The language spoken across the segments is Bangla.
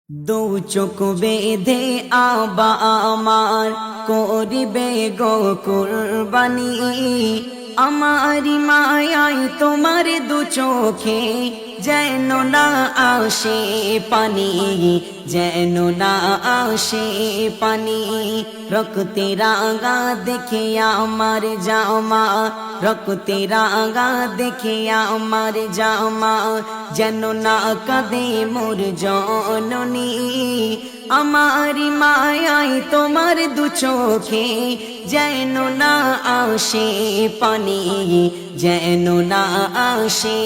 দু চোখ বেঁধে আবা আমার করিবে গো কুরবানি। আমারি মায়াই তোমার দু চোখে যেন না আসে পানি, যেন না আসে পানি। রক্তে রাঙা দেখে আমার জামা, রক্তে রাঙা দেখে আমার জামা, যেন না কাঁদে মোর জননী। আমারি মায়াই তোমার দু চোখে যেন না আসে পানি, যেন না আসে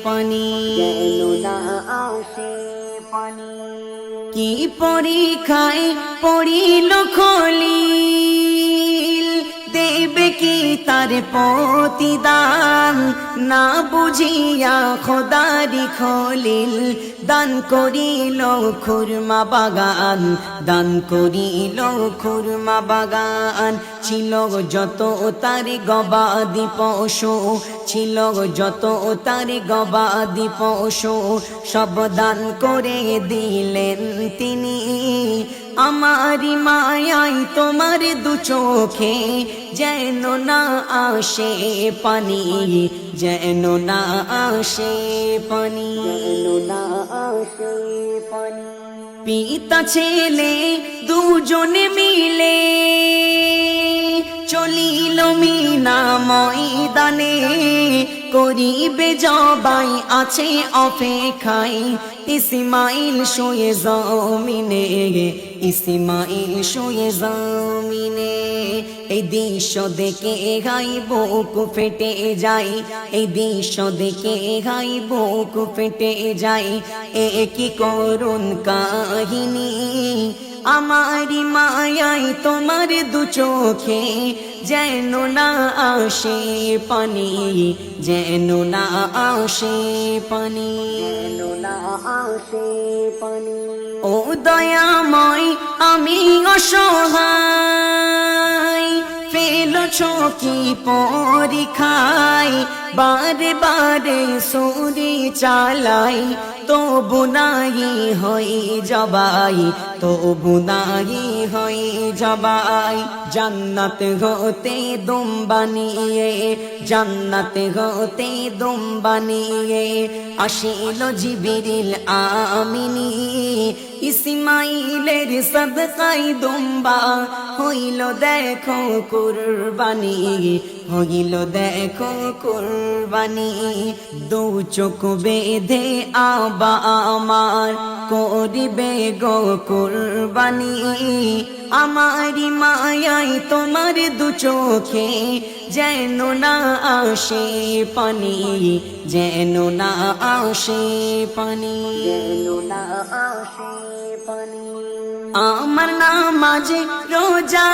পানি, যেন না আসে পানি। কি পরীক্ষায় পড়িল খলিল, দেবে কি তার প্রতিদান। না বুঝিয়া খোদারি খলিল দান করিল খুরমা বাগান, দান করিল খুরমা বাগান। ছিল যত তার গবাদি পশু, ছিল যত তার গবাদি পশু, সব দান করে দিলেন তিনি। আমারি মায়াই তোমার দু চোখে যেন না আসে পানি, যেন না আসে পানি, যেন না আসে পানি। পিতা ছেলে দুজনে মিলে চলিল মিনা ময়দানে, করিবে জবাই আছে অপেক্ষায়। ইসমাইল শুয়ে জমিনে, ইসমাইল শুয়ে জমিনে। এই দৃশ্য দেখে গাই বুক ফেটে যায়, এই দৃশ্য দেখে গাই বুক ফেটে যায়। এ কি করুণ কাহিনী, আমারি মায়াই তোমার দু চোখে যেন না আসে পানি, যেন না আসে পানি, যেন না আসে পানি। ও দয়াময় আমি অসহায়, ফেলছ কি পরীক্ষায়। বারে বারে সুরি চালাই তবু নাই হই জবাই, তবু নাই হই জবাই। জান্নাত হতে দুম বানিয়ে, জান্নাত হতে দুম বানিয়ে আসিল জিবরিল আমিনী। ইসমাইলের সদকাই দুম্বা হইল দেখো কুরবানি, হইল দেখো কুরবানি। দু চোখ বেঁধে আবা আমার করিবে গো কুরবানি। আমারি মায়াই তোমার দু চোখে যেন না আসে পানি, যেন না আসে পানি, যেন না আসে পানি। আমার নামাজ রোজা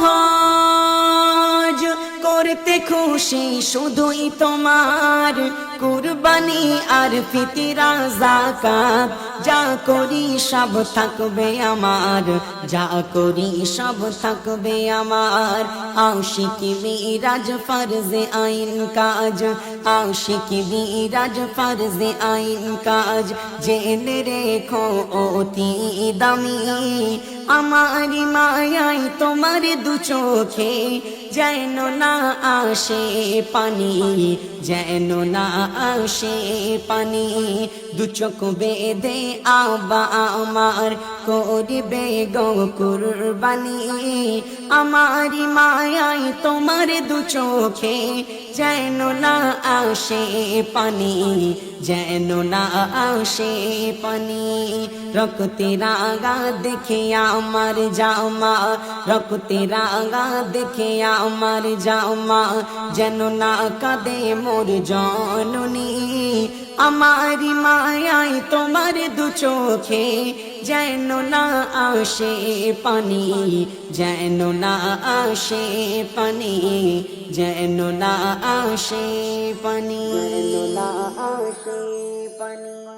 হজ করতে খুশি শুধুই তোমার। কুরবানি আর ফিতরা যাকাত যা করি সব থাকবে আমার, যা করি সব থাকবে আমার। আশিকি মিরাজ ফরজে আইন কাজ, আশিকি মিরাজ ফরজে আইন কাজ। জেনে রেখো অতি দামি, আমারি মায়াই তোমার দু চোখে যেন না আসে পানি, যেন না আসে পানি। দু চোখ বেঁধে আবা আমার করিবে গো কুরবানি। আমারি মায়াই তোমার দু চোখে যেন না আসে পানি, যেন না আসে পানি। রক্তে রাঙা দেখে আমার জামা, রক্তে রাঙা দেখে আমার জামা, যেন না কাঁদে মোর জননী। আমারি মায়াই তোমার দু চোখে যেন না আসে পানি, যেন না আসে পানি, যেন না আসে পানি, যেন না আসে পানি।